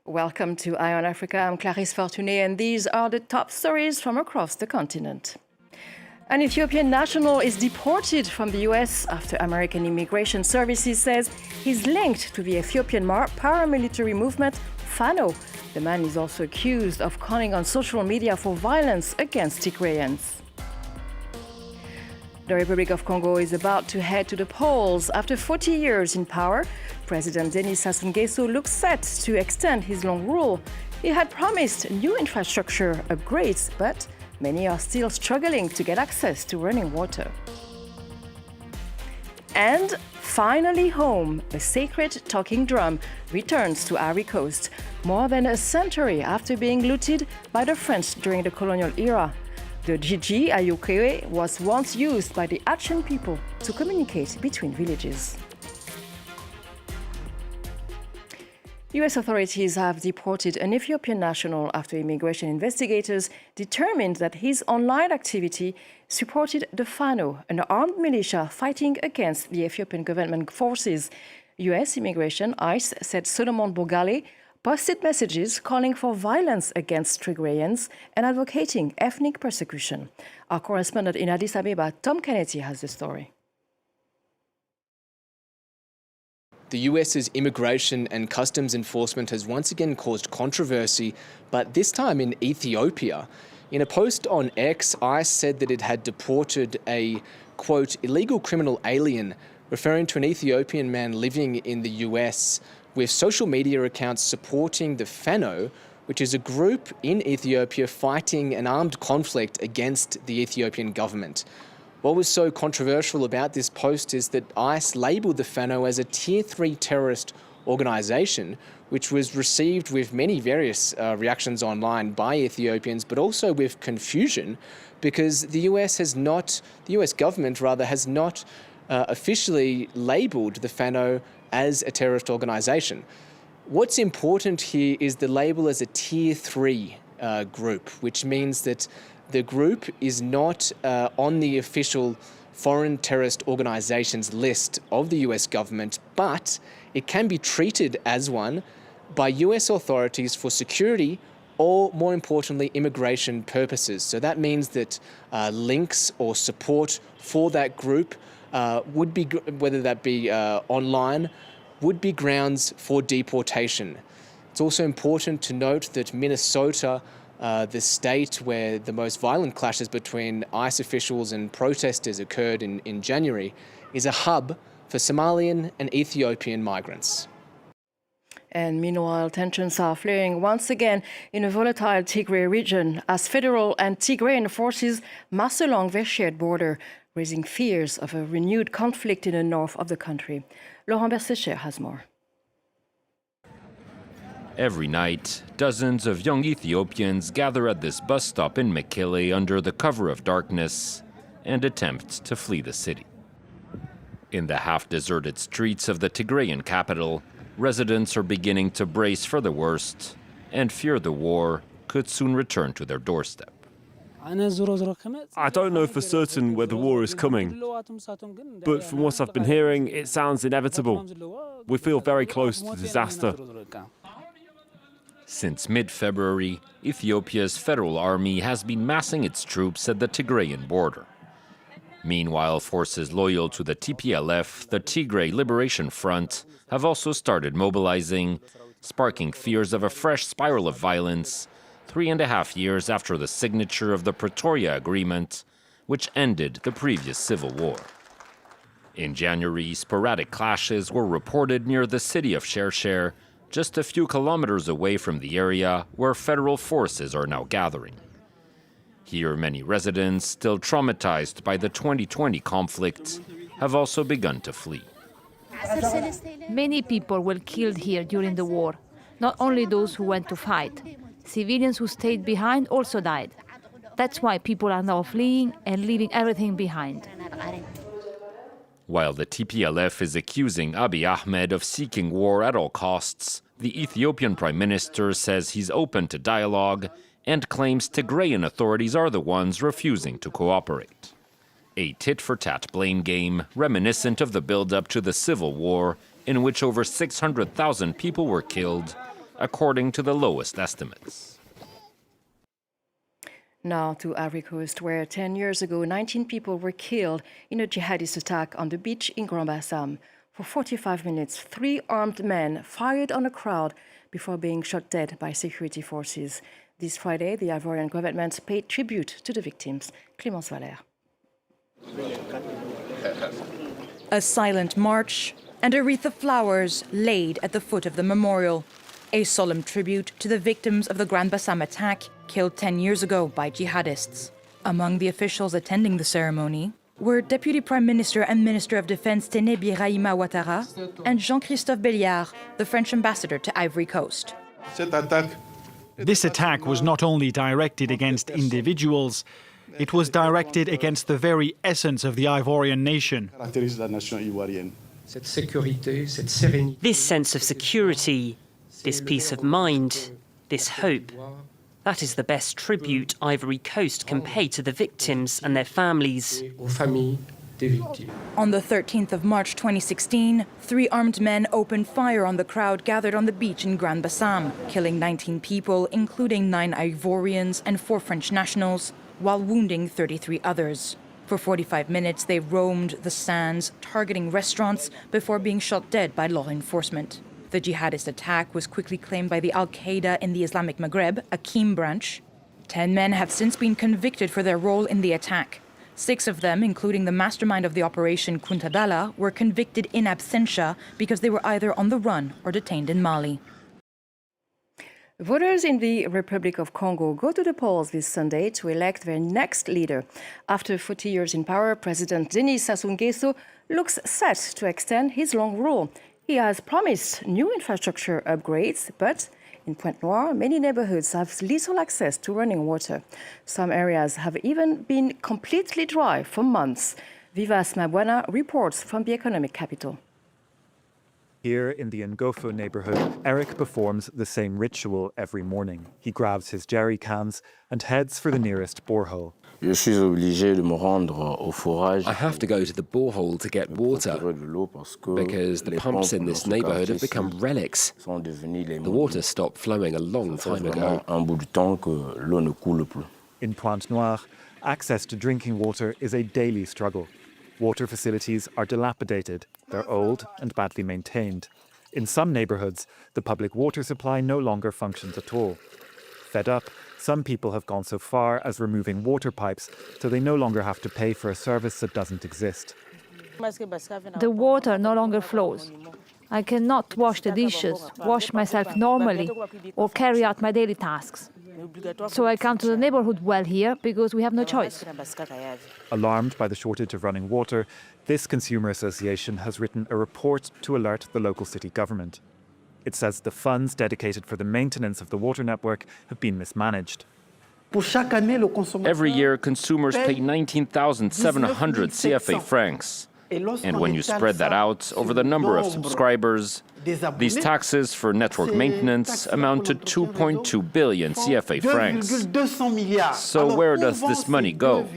Welcome to Eye on Africa. I'm Clarisse Fortuné, and these are the top stories from across the continent. An Ethiopian national is deported from the US after American Immigration Services says he's linked to the Ethiopian paramilitary movement, Fano. The man is also accused of calling on social media for violence against Tigrayans. The Republic of Congo is about to head to the polls. After 40 years in power, President Denis Sassou-Nguesso looks set to extend his long rule. He had promised new infrastructure upgrades, but many are still struggling to get access to running water. And finally home, a sacred talking drum returns to Ivory Coast, more than a century after being looted by the French during the colonial era. The Gigi Ayokwe was once used by the Achen people to communicate between villages. US authorities have deported an Ethiopian national after immigration investigators determined that his online activity supported the Fano, an armed militia fighting against the Ethiopian government forces. US immigration, ICE, said Solomon Bogale posted messages calling for violence against Tigrayans and advocating ethnic persecution. Our correspondent in Addis Ababa, Tom Kennedy, has the story. The US's Immigration and Customs Enforcement has once again caused controversy, but this time in Ethiopia. In a post on X, ICE said that it had deported a, quote, illegal criminal alien, referring to an Ethiopian man living in the US, with social media accounts supporting the Fano, which is a group in Ethiopia fighting an armed conflict against the Ethiopian government. What was so controversial about this post is that ICE labelled the Fano as a Tier 3 terrorist organisation, which was received with many various reactions online by Ethiopians, but also with confusion, because the US government has not officially labelled the Fano as a terrorist organisation. What's important here is the label as a Tier 3 group, which means that the group is not on the official foreign terrorist organisations list of the US government, but it can be treated as one by US authorities for security or, more importantly, immigration purposes. So that means that links or support for that group would be, whether that be online, would be grounds for deportation. It's also important to note that Minnesota, the state where the most violent clashes between ICE officials and protesters occurred in January, is a hub for Somalian and Ethiopian migrants. And meanwhile, tensions are flaring once again in a volatile Tigray region as federal and Tigrayan forces mass along their shared border, raising fears of a renewed conflict in the north of the country. Laurent Bersecher has more. Every night, dozens of young Ethiopians gather at this bus stop in Mekele under the cover of darkness and attempt to flee the city. In the half-deserted streets of the Tigrayan capital, residents are beginning to brace for the worst and fear the war could soon return to their doorstep. I don't know for certain where the war is coming, but from what I've been hearing, it sounds inevitable. We feel very close to disaster. Since mid-February, Ethiopia's federal army has been massing its troops at the Tigrayan border. Meanwhile, forces loyal to the TPLF, the Tigray Liberation Front, have also started mobilizing, sparking fears of a fresh spiral of violence 3.5 years after the signature of the Pretoria Agreement, which ended the previous civil war. In January, sporadic clashes were reported near the city of Shershare, just a few kilometers away from the area where federal forces are now gathering. Here, many residents, still traumatized by the 2020 conflict, have also begun to flee. Many people were killed here during the war, not only those who went to fight. Civilians who stayed behind also died. That's why people are now fleeing and leaving everything behind. While the TPLF is accusing Abiy Ahmed of seeking war at all costs, the Ethiopian Prime Minister says he's open to dialogue and claims Tigrayan authorities are the ones refusing to cooperate. A tit-for-tat blame game reminiscent of the build-up to the civil war, in which over 600,000 people were killed, according to the lowest estimates. Now to Ivory Coast, where 10 years ago, 19 people were killed in a jihadist attack on the beach in Grand-Bassam. For 45 minutes, 3 armed men fired on a crowd before being shot dead by security forces. This Friday, the Ivorian government paid tribute to the victims. Clémence Valère. A silent march and a wreath of flowers laid at the foot of the memorial. A solemn tribute to the victims of the Grand-Bassam attack killed 10 years ago by jihadists. Among the officials attending the ceremony were Deputy Prime Minister and Minister of Defense Tené Birahima Ouattara and Jean-Christophe Belliard, the French ambassador to Ivory Coast. This attack was not only directed against individuals, it was directed against the very essence of the Ivorian nation. This sense of security, this peace of mind, this hope, that is the best tribute Ivory Coast can pay to the victims and their families. On the 13th of March 2016, 3 armed men opened fire on the crowd gathered on the beach in Grand-Bassam, killing 19 people, including 9 Ivorians and 4 French nationals, while wounding 33 others. For 45 minutes, they roamed the sands, targeting restaurants before being shot dead by law enforcement. The jihadist attack was quickly claimed by the Al-Qaeda in the Islamic Maghreb, a Akim branch. 10 men have since been convicted for their role in the attack. 6 of them, including the mastermind of the operation Kuntabala, were convicted in absentia because they were either on the run or detained in Mali. Voters in the Republic of Congo go to the polls this Sunday to elect their next leader. After 40 years in power, President Denis Sassou-Nguesso looks set to extend his long rule. He has promised new infrastructure upgrades, but in Pointe-Noire, many neighborhoods have little access to running water. Some areas have even been completely dry for months. Vivas Mabwana reports from the economic capital. Here in the Ngofo neighborhood, Eric performs the same ritual every morning. He grabs his jerry cans and heads for the nearest borehole. I have to go to the borehole to get water because the pumps in this neighborhood have become relics. The water stopped flowing a long time ago. In Pointe-Noire, access to drinking water is a daily struggle. Water facilities are dilapidated, they're old and badly maintained. In some neighborhoods, the public water supply no longer functions at all. Fed up, some people have gone so far as removing water pipes so they no longer have to pay for a service that doesn't exist. The water no longer flows. I cannot wash the dishes, wash myself normally, or carry out my daily tasks. So I come to the neighborhood well here because we have no choice. Alarmed by the shortage of running water, this consumer association has written a report to alert the local city government. It says the funds dedicated for the maintenance of the water network have been mismanaged. Every year, consumers pay 19,700 CFA francs. And when you spread that out over the number of subscribers, these taxes for network maintenance amount to 2.2 billion CFA francs. So where does this money go?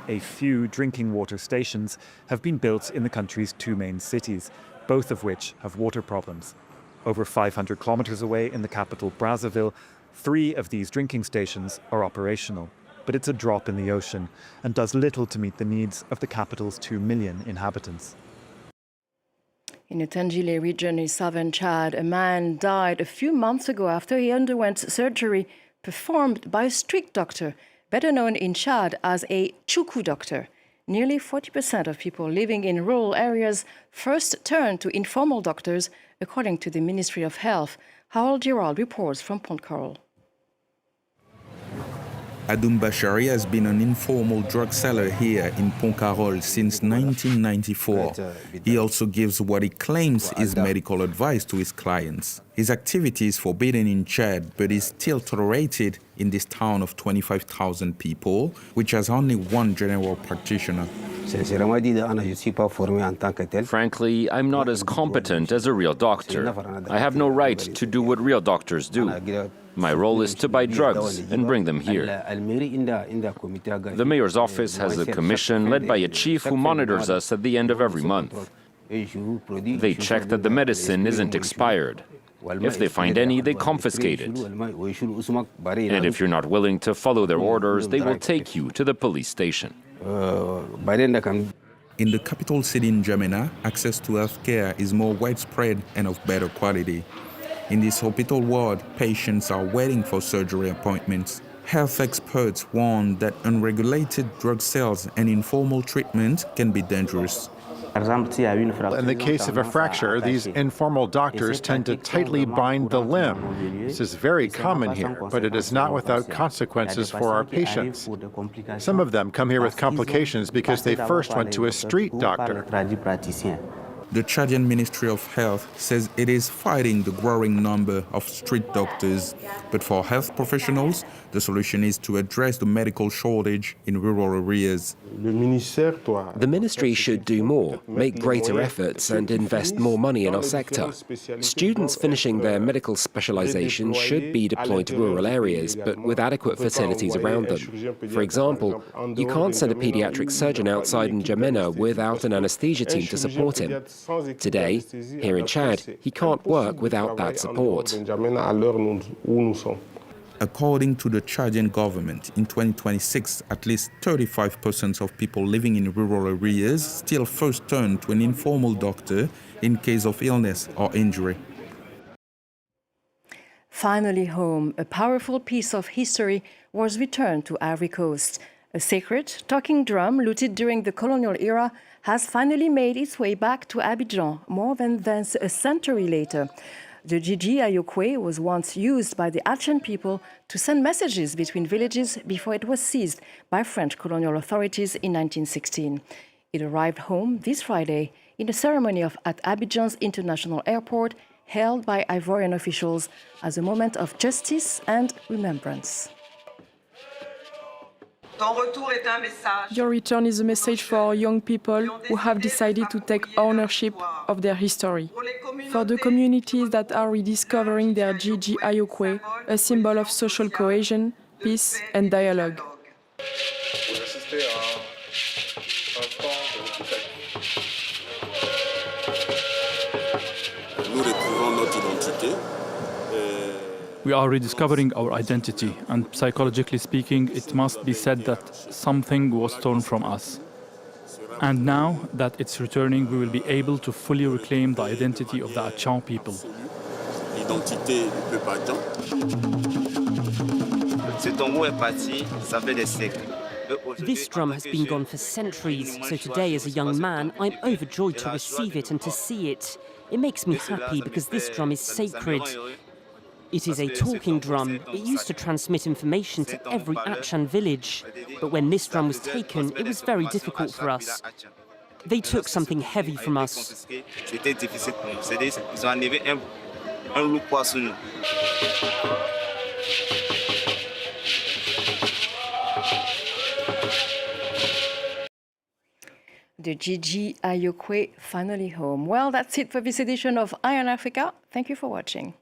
A few drinking water stations have been built in the country's 2 main cities, both of which have water problems. Over 500 kilometers away in the capital Brazzaville, 3 of these drinking stations are operational. But it's a drop in the ocean and does little to meet the needs of the capital's 2 million inhabitants. In the Tangile region in southern Chad, a man died a few months ago after he underwent surgery performed by a street doctor, better known in Chad as a Chuku doctor. Nearly 40% of people living in rural areas first turn to informal doctors, according to the Ministry of Health. Harold Girard reports from Pont-Carol. Adoum Bashari has been an informal drug seller here in Pont-Carol since 1994. He also gives what he claims is medical advice to his clients. His activity is forbidden in Chad, but is still tolerated in this town of 25,000 people, which has only one general practitioner. Frankly, I'm not as competent as a real doctor. I have no right to do what real doctors do. My role is to buy drugs and bring them here. The mayor's office has a commission led by a chief who monitors us at the end of every month. They check that the medicine isn't expired. If they find any, they confiscate it. And if you're not willing to follow their orders, they will take you to the police station. In the capital city in N'Djamena, access to health care is more widespread and of better quality. In this hospital ward, patients are waiting for surgery appointments. Health experts warn that unregulated drug sales and informal treatment can be dangerous. In the case of a fracture, these informal doctors tend to tightly bind the limb. This is very common here, but it is not without consequences for our patients. Some of them come here with complications because they first went to a street doctor. The Chadian Ministry of Health says it is fighting the growing number of street doctors. But for health professionals, the solution is to address the medical shortage in rural areas. The ministry should do more, make greater efforts and invest more money in our sector. Students finishing their medical specialization should be deployed to rural areas, but with adequate facilities around them. For example, you can't send a pediatric surgeon outside N'Djamena without an anesthesia team to support him. Today, here in Chad, he can't work without that support. According to the Chadian government, in 2026, at least 35% of people living in rural areas still first turn to an informal doctor in case of illness or injury. Finally home, a powerful piece of history was returned to Ivory Coast. A sacred talking drum looted during the colonial era has finally made its way back to Abidjan more than a century later. The Gigi Ayokwe was once used by the Achen people to send messages between villages before it was seized by French colonial authorities in 1916. It arrived home this Friday in a ceremony at Abidjan's International Airport held by Ivorian officials as a moment of justice and remembrance. Your return is a message for young people who have decided to take ownership of their history. For the communities that are rediscovering their Gigi Ayokwe, a symbol of social cohesion, peace and dialogue. We are rediscovering our identity, and psychologically speaking, it must be said that something was stolen from us. And now that it's returning, we will be able to fully reclaim the identity of the Achan people. This drum has been gone for centuries, so today as a young man, I'm overjoyed to receive it and to see it. It makes me happy because this drum is sacred. It is a talking drum. It used to transmit information to every Achan village. But when this drum was taken, it was very difficult for us. They took something heavy from us. The Gigi Ayokwe finally home. Well, that's it for this edition of Eye on Africa. Thank you for watching.